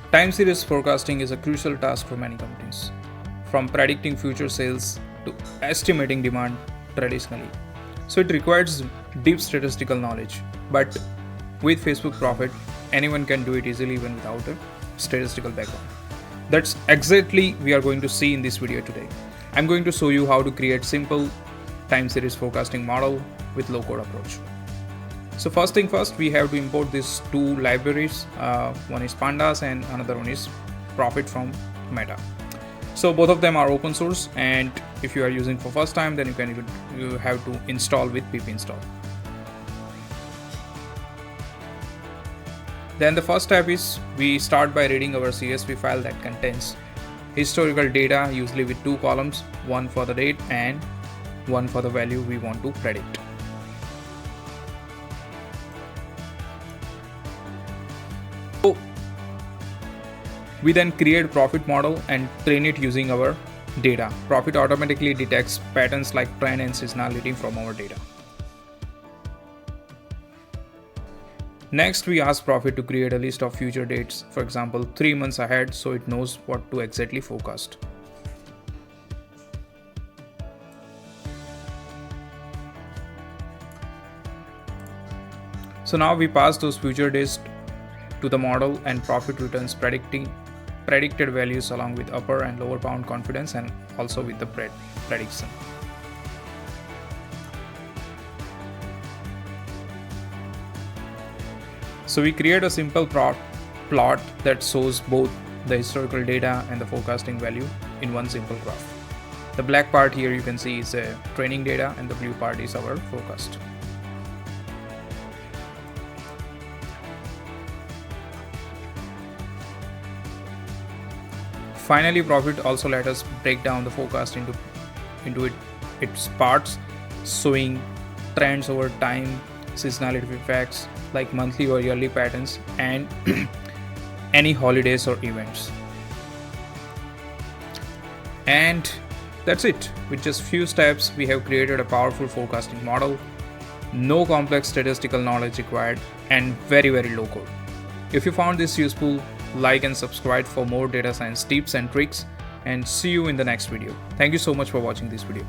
Time series forecasting is a crucial task for many companies, from predicting future sales to estimating demand traditionally. So it requires deep statistical knowledge, but with Facebook Profit, anyone can do it easily even without a statistical background. That's exactly we are going to see in this video today. I'm going to show you how to create simple time series forecasting model with low code approach. So first thing first, we have to import these two libraries. One is Pandas and another one is Profit from Meta. So both of them are open source, and if you are using for first time, then you have to install with pip install. Then the first step is we start by reading our CSV file that contains historical data, usually with two columns, one for the date and one for the value we want to predict. So we then create profit model and train it using our data. Profit automatically detects patterns like trend and seasonality from our data. Next, we ask Profit to create a list of future dates, for example 3 months ahead, so it knows what to exactly forecast. So now we pass those future dates to the model, and Profit returns predicted values along with upper and lower bound confidence and also with the prediction. So we create a simple plot that shows both the historical data and the forecasting value in one simple graph. The black part here you can see is training data, and the blue part is our forecast. Finally, Profit also let us break down the forecast into its parts, showing trends over time, seasonality effects like monthly or yearly patterns, and any holidays or events. And that's it. With just few steps, we have created a powerful forecasting model. No complex statistical knowledge required, and very low code. If you found this useful, like and subscribe for more data science tips and tricks, and see you in the next video. Thank you so much for watching this video.